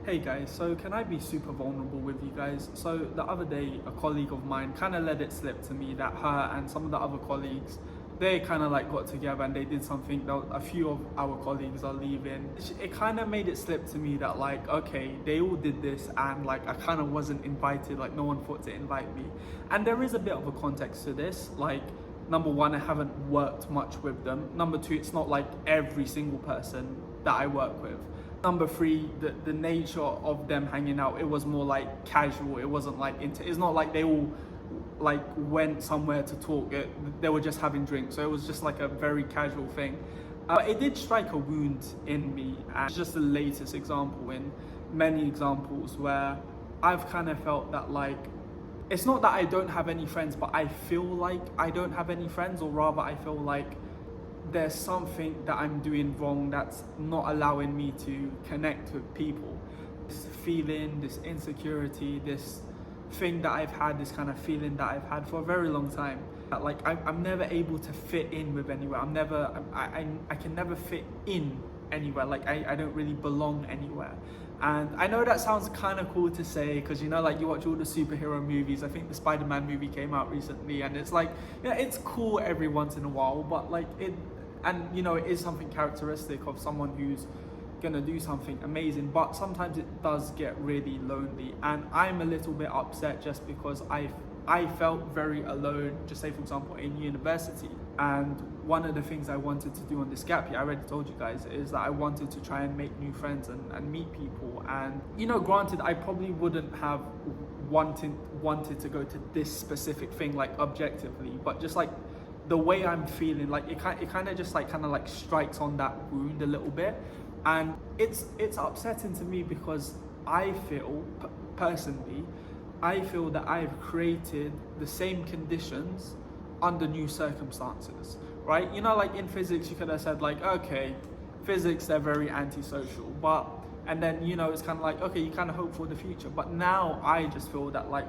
Hey guys, so can I be super vulnerable with you guys? So the other day, a colleague of mine kind of let it slip to me that her and some of the other colleagues, they kind of like got together and they did something that a few of our colleagues are leaving. It kind of made it slip to me that like, okay, they all did this and like I kind of wasn't invited, like no one thought to invite me. And there is a bit of a context to this, like number one, I haven't worked much with them. Number two, it's not like every single person that I work with. Number three, the nature of them hanging out, it was more like casual. It wasn't like it's not like they all like went somewhere to talk. They were just having drinks, so it was just like a very casual thing. It did strike a wound in me, and it's just the latest example in many examples where I've kind of felt that like it's not that I don't have any friends, but I feel like I don't have any friends, or rather I feel like there's something that I'm doing wrong that's not allowing me to connect with people. This feeling, this insecurity, this thing that I've had, this kind of feeling that I've had for a very long time. That like I'm never able to fit in with anywhere. I can never fit in anywhere. Like I don't really belong anywhere. And I know that sounds kind of cool to say because, you know, like you watch all the superhero movies. I think the Spider-Man movie came out recently and it's like, yeah, it's cool every once in a while, but like it is something characteristic of someone who's gonna do something amazing, but sometimes it does get really lonely. And I'm a little bit upset just because I felt very alone, just say for example in university. And one of the things I wanted to do on this gap year, I already told you guys, is that I wanted to try and make new friends and meet people. And you know, granted, I probably wouldn't have wanted to go to this specific thing like objectively, but just like the way I'm feeling, like it kind of just like strikes on that wound a little bit. And it's upsetting to me because I feel personally, I feel that I've created the same conditions under new circumstances, right? You know, like in physics, you could have said like, okay, physics, they're very antisocial, and then, you know, it's kind of like, okay, you kind of hope for the future. But now I just feel that like,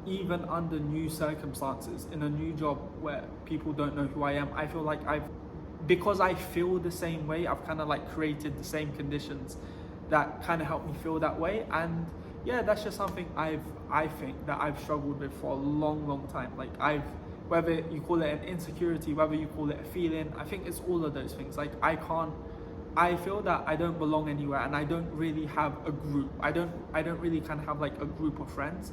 even under new circumstances, in a new job where people don't know who I am, I feel like because I feel the same way, I've kind of like created the same conditions that kind of help me feel that way. And yeah, that's just something I think that I've struggled with for a long time. Like whether you call it an insecurity, whether you call it a feeling, I think it's all of those things. Like I feel that I don't belong anywhere and I don't really have a group. I don't really kind of have like a group of friends.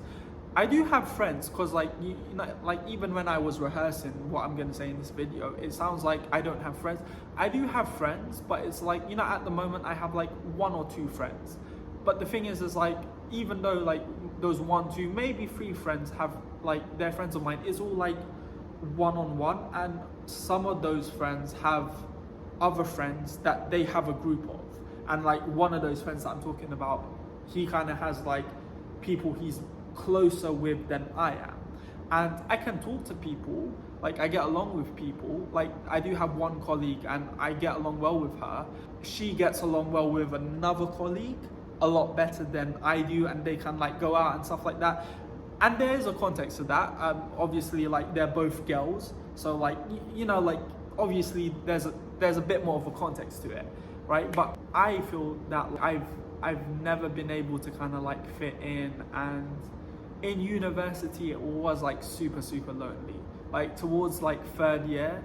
I do have friends because like, you know, like even when I was rehearsing what I'm going to say in this video, it sounds like I don't have friends. I do have friends, but it's like, you know, at the moment I have like one or two friends. But the thing is like, even though like those 1, 2, maybe 3 friends have like, they're friends of mine, it's all like one-on-one. And some of those friends have other friends that they have a group of. And like one of those friends that I'm talking about, he kind of has like people he's closer with than I am, and I can talk to people, like I get along with people. Like I do have one colleague and I get along well with her. She gets along well with another colleague a lot better than I do, and they can like go out and stuff like that. And there is a context to that. Obviously, like they're both girls, so like you know, like obviously there's a bit more of a context to it, right? But I feel that I've never been able to kind of like fit in. And in university, it was like super lonely. Like towards like 3rd year,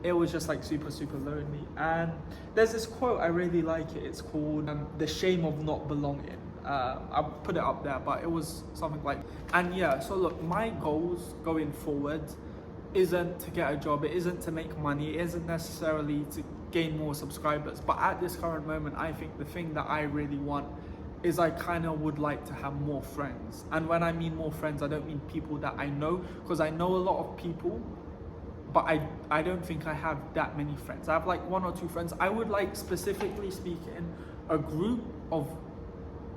it was just like super lonely. And there's this quote, I really like it. It's called "The Shame of Not Belonging." I'll put it up there, but it was something like, and yeah, so look, my goals going forward isn't to get a job, it isn't to make money, it isn't necessarily to gain more subscribers. But at this current moment, I think the thing that I really want is I kind of would like to have more friends. And when I mean more friends, I don't mean people that I know, because I know a lot of people, but I don't think I have that many friends. I have like 1 or 2 friends. I would like, specifically speaking, a group of,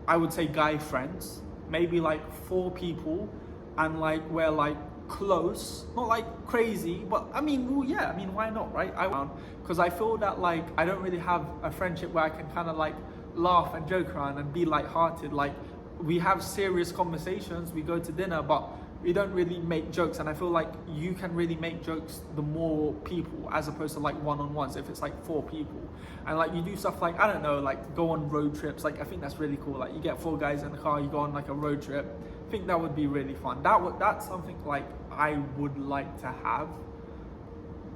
I would say, guy friends, maybe like 4 people, and like we're like close, not like crazy, but I mean, well, yeah, I mean, why not, right? Because I feel that like I don't really have a friendship where I can kind of like laugh and joke around and be lighthearted. Like we have serious conversations, we go to dinner, but we don't really make jokes, and I feel like you can really make jokes the more people, as opposed to like one-on-ones. If it's like 4 people, and like you do stuff like, I don't know, like go on road trips, like I think that's really cool. Like you get 4 guys in the car, you go on like a road trip. I think that would be really fun. That's something like I would like to have.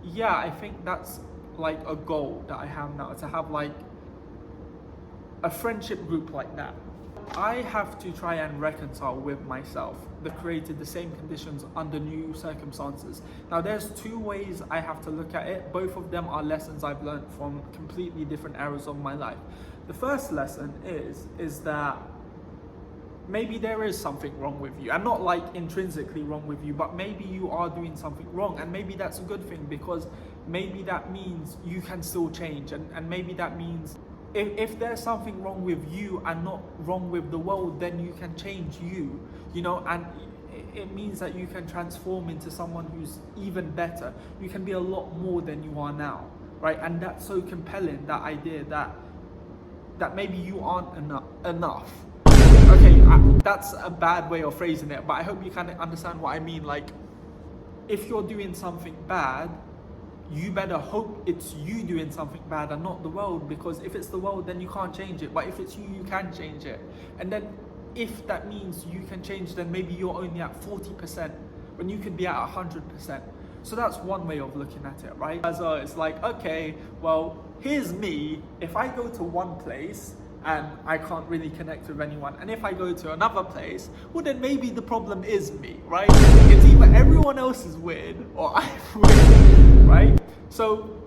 Yeah, I think that's like a goal that I have now, to have like a friendship group like that. I have to try and reconcile with myself that created the same conditions under new circumstances. Now there's 2 ways I have to look at it. Both of them are lessons I've learned from completely different eras of my life. The first lesson is that maybe there is something wrong with you, and not like intrinsically wrong with you, but maybe you are doing something wrong, and maybe that's a good thing, because maybe that means you can still change, and maybe that means if there's something wrong with you and not wrong with the world, then you can change you, and it means that you can transform into someone who's even better. You can be a lot more than you are now, right? And that's so compelling, that idea that maybe you aren't enough. Okay, that's a bad way of phrasing it, but I hope you kind of understand what I mean. Like, if you're doing something bad, you better hope it's you doing something bad and not the world, because if it's the world, then you can't change it. But if it's you, you can change it. And then if that means you can change, then maybe you're only at 40% when you could be at 100%. So that's one way of looking at it, right? As it's like, okay, well, here's me. If I go to one place and I can't really connect with anyone, and if I go to another place, well, then maybe the problem is me, right? It's either everyone else is weird or I'm weird, right? So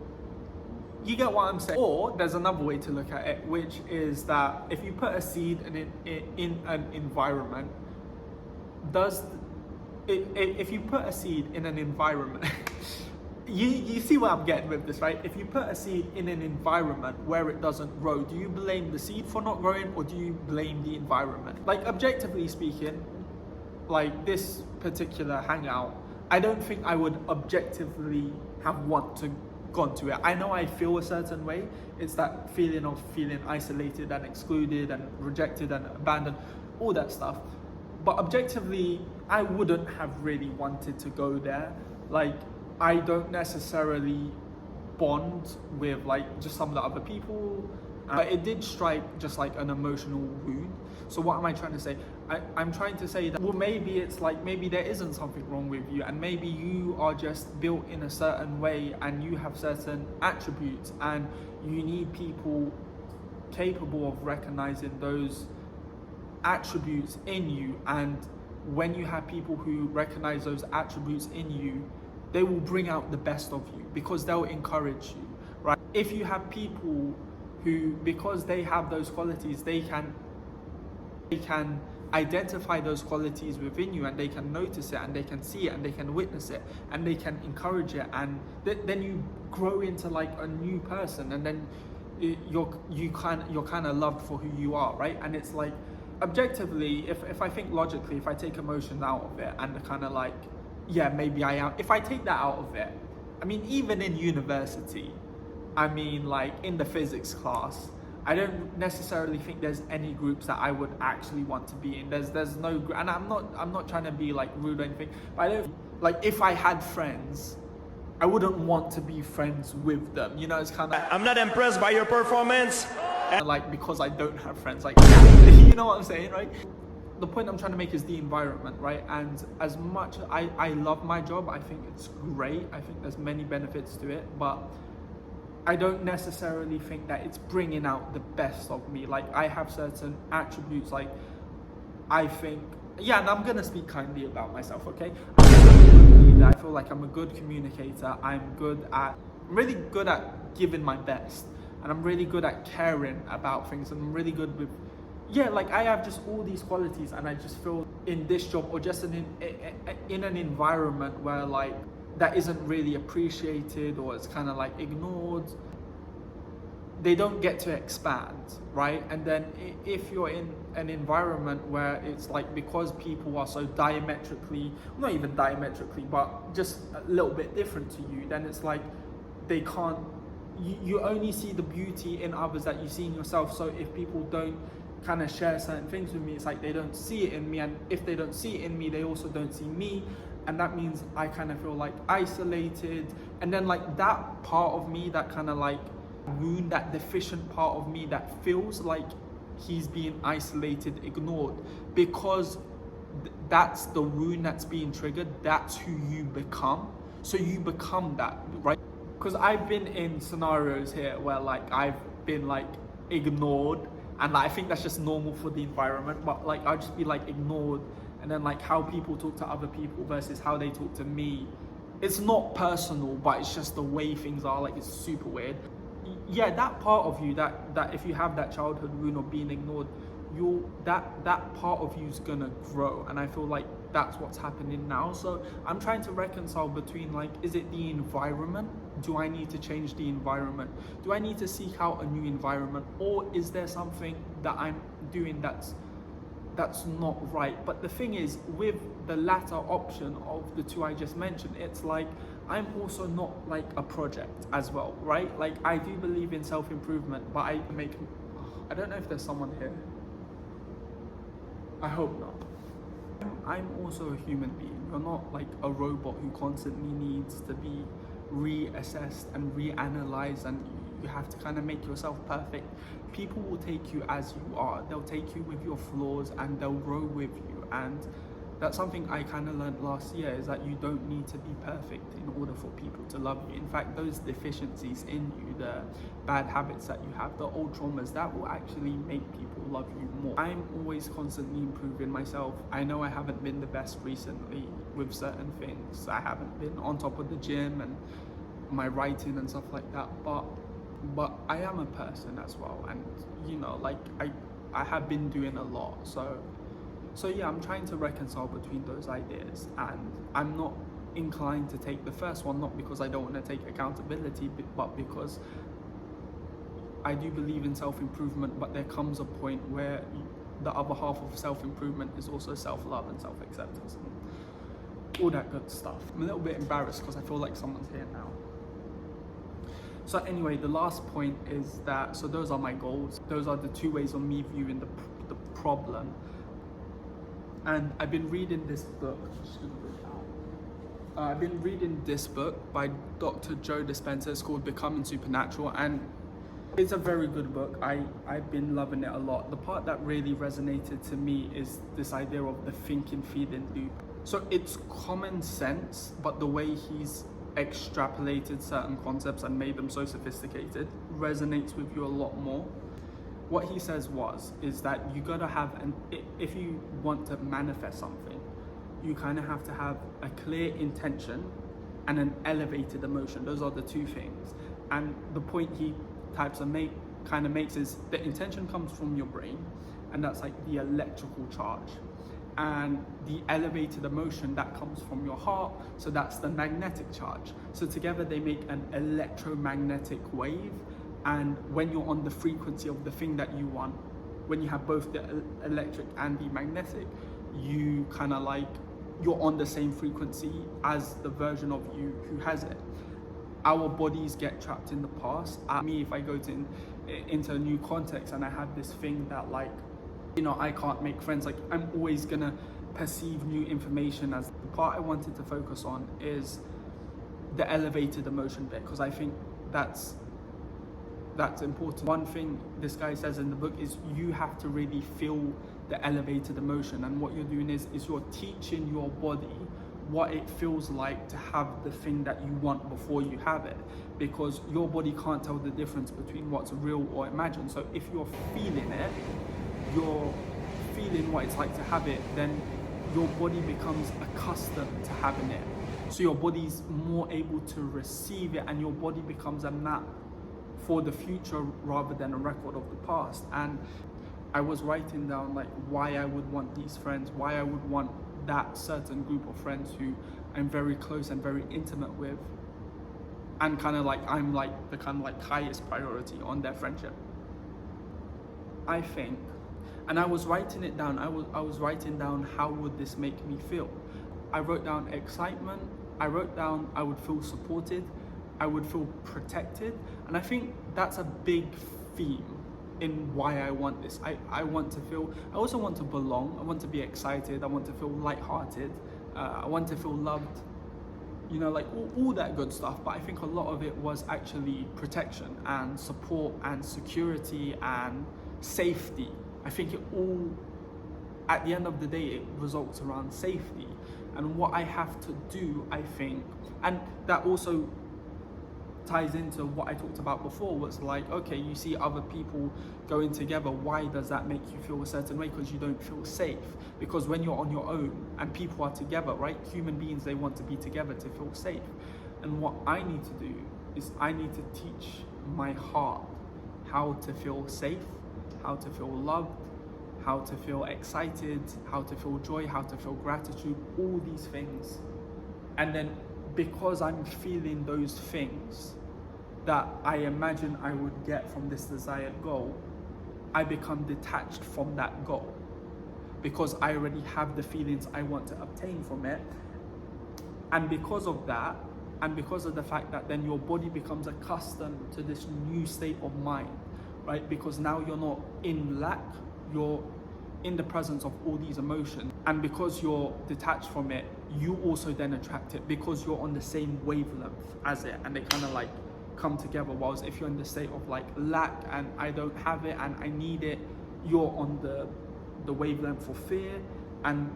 you get what I'm saying. Or there's another way to look at it, which is that if you put a seed in an environment, if you put a seed in an environment, you see where I'm getting with this, right? If you put a seed in an environment where it doesn't grow, do you blame the seed for not growing, or do you blame the environment? Like, objectively speaking, like this particular hangout, I don't think I would objectively have gone to it. I know I feel a certain way. It's that feeling of feeling isolated and excluded and rejected and abandoned, all that stuff. But objectively, I wouldn't have really wanted to go there. Like, I don't necessarily bond with like just some of the other people, but it did strike just like an emotional wound. So what am I trying to say? I'm trying to say that, well, maybe it's like, maybe there isn't something wrong with you, and maybe you are just built in a certain way and you have certain attributes, and you need people capable of recognizing those attributes in you. And when you have people who recognize those attributes in you, they will bring out the best of you, because they'll encourage you, right? If you have people who, because they have those qualities, they can identify those qualities within you, and they can notice it, and they can see it, and they can witness it, and they can encourage it, and then you grow into like a new person, and then you're kind of loved for who you are, right? And it's like, objectively, if I think logically, if I take emotion out of it, and kind of like, yeah, maybe I am. If I take that out of it, I mean, even in university, I mean, like in the physics class, I don't necessarily think there's any groups that I would actually want to be in. There's no, and I'm not trying to be like rude or anything, but I don't, like, if I had friends, I wouldn't want to be friends with them. It's kind of, I'm not impressed by your performance. Like, because I don't have friends, like, you know what I'm saying, right? The point I'm trying to make is the environment, right? And as much I love my job, I think it's great. I think there's many benefits to it, but I don't necessarily think that it's bringing out the best of me. Like, I have certain attributes, like, I think, yeah, and I'm gonna speak kindly about myself, okay? I'm a good leader. I feel like I'm a good communicator. I'm really good at giving my best, and I'm really good at caring about things, and I'm really good with, yeah, like, I have just all these qualities, and I just feel in this job, or just in an environment where like that isn't really appreciated, or it's kind of like ignored, they don't get to expand, right? And then if you're in an environment where it's like, because people are so diametrically, not even diametrically, but just a little bit different to you, then it's like they can't, you only see the beauty in others that you see in yourself. So if people don't kind of share certain things with me, it's like they don't see it in me, and if they don't see it in me, they also don't see me, and that means I kind of feel like isolated. And then like that part of me, that kind of like wound, that deficient part of me that feels like he's being isolated, ignored, because that's the wound that's being triggered. That's who you become. So you become that, right? Because I've been in scenarios here where like I've been like ignored, and like, I think that's just normal for the environment, but like I'll just be like ignored, and then like how people talk to other people versus how they talk to me, it's not personal, but it's just the way things are. Like, it's super weird. Yeah, that part of you, that if you have that childhood wound of being ignored, that part of you is gonna grow, and I feel like that's what's happening now. So I'm trying to reconcile between like, is it the environment? Do I need to change the environment? Do I need to seek out a new environment, or is there something that I'm doing that's not right? But the thing is, with the latter option of the two I just mentioned, it's like I'm also not like a project as well, right? Like, I do believe in self-improvement, but I don't know if there's someone here. I hope not. I'm also a human being. You're not like a robot who constantly needs to be reassessed and reanalyzed, and you have to kind of make yourself perfect. People will take you as you are. They'll take you with your flaws, and they'll grow with you. And that's something I kind of learned last year, is that you don't need to be perfect in order for people to love you. In fact, those deficiencies in you, the bad habits that you have, the old traumas, that will actually make people love you more. I'm always constantly improving myself. I know I haven't been the best recently with certain things. I haven't been on top of the gym and my writing and stuff like that, but I am a person as well, and you know, like I have been doing a lot. So yeah, I'm trying to reconcile between those ideas, and I'm not inclined to take the first one, not because I don't want to take accountability, but because I do believe in self-improvement, but there comes a point where the other half of self-improvement is also self-love and self-acceptance and all that good stuff. I'm a little bit embarrassed because I feel like someone's here now. So anyway, the last point is that, so those are my goals. Those are the two ways of me viewing the problem. And I've been reading this book. I've been reading this book by Dr. Joe Dispenza. It's called Becoming Supernatural, and it's a very good book. I've been loving it a lot. The part that really resonated to me is this idea of the thinking, feeling loop. So it's common sense, but the way he's extrapolated certain concepts and made them so sophisticated resonates with you a lot more. What he says is that you gotta have if you want to manifest something, you kind of have to have a clear intention and an elevated emotion. Those are the two things. And the point he makes is the intention comes from your brain, and that's like the electrical charge. And the elevated emotion, that comes from your heart, so that's the magnetic charge. So together they make an electromagnetic wave. And when you're on the frequency of the thing that you want, when you have both the electric and the magnetic, you kind of like, you're on the same frequency as the version of you who has it. Our bodies get trapped in the past. Me, if I go into a new context and I have this thing that like, you know, I can't make friends, like I'm always gonna perceive new information as the part I wanted to focus on is the elevated emotion bit, because I think that's important. One thing this guy says in the book is you have to really feel the elevated emotion, and what you're doing is you're teaching your body what it feels like to have the thing that you want before you have it, because your body can't tell the difference between what's real or imagined. So if you're feeling it, you're feeling what it's like to have it, then your body becomes accustomed to having it. So your body's more able to receive it, and your body becomes a map for the future rather than a record of the past. And I was writing down like why I would want these friends, why I would want that certain group of friends who I'm very close and very intimate with, and kind of like I'm like the kind of like highest priority on their friendship, I think. And I was writing it down. I was writing down, how would this make me feel? I wrote down excitement. I wrote down I would feel supported. I would feel protected. And I think that's a big theme in why I want this. I want to feel, I also want to belong. I want to be excited. I want to feel lighthearted. I want to feel loved. You know, like all that good stuff. But I think a lot of it was actually protection and support and security and safety. I think it all, at the end of the day, it results around safety and what I have to do, I think. And that also ties into what I talked about before, was like, okay, you see other people going together, why does that make you feel a certain way? Because you don't feel safe. Because when you're on your own and people are together, right, human beings, they want to be together to feel safe. And what I need to do is I need to teach my heart how to feel safe, how to feel loved, how to feel excited, how to feel joy, how to feel gratitude, all these things. And then because I'm feeling those things that I imagine I would get from this desired goal, I become detached from that goal because I already have the feelings I want to obtain from it. And because of that, and because of the fact that then your body becomes accustomed to this new state of mind, right? Because now you're not in lack, you're in the presence of all these emotions, and because you're detached from it, you also then attract it because you're on the same wavelength as it, and they kind of like come together. Whilst if you're in the state of like lack and I don't have it and I need it, you're on the wavelength for fear, and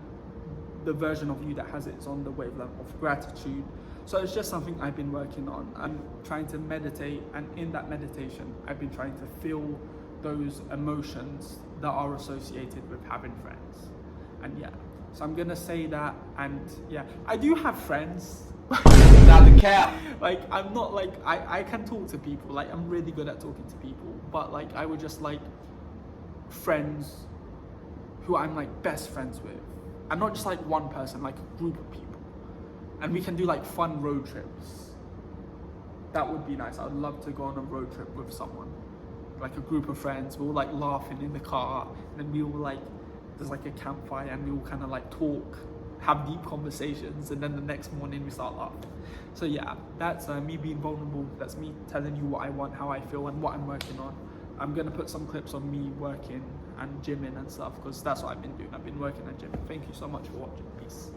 the version of you that has it is on the wavelength of gratitude. So it's just something I've been working on. I'm trying to meditate, and in that meditation I've been trying to feel those emotions that are associated with having friends. And yeah, so I'm gonna say that. And yeah, I do have friends. Not the cap. Like, I'm not like, I can talk to people, like I'm really good at talking to people, but like I would just like friends who I'm like best friends with, and not just like one person, like a group of people, and we can do like fun road trips. That would be nice. I would love to go on a road trip with someone, like a group of friends. We're all like laughing in the car, and then we all like, there's like a campfire, and we all kind of like talk, have deep conversations, and then the next morning we start laughing. So yeah, that's me being vulnerable. That's me telling you what I want, how I feel, and what I'm working on. I'm gonna put some clips on me working and gymming and stuff, because that's what I've been doing. I've been working at gym. Thank you so much for watching. Peace.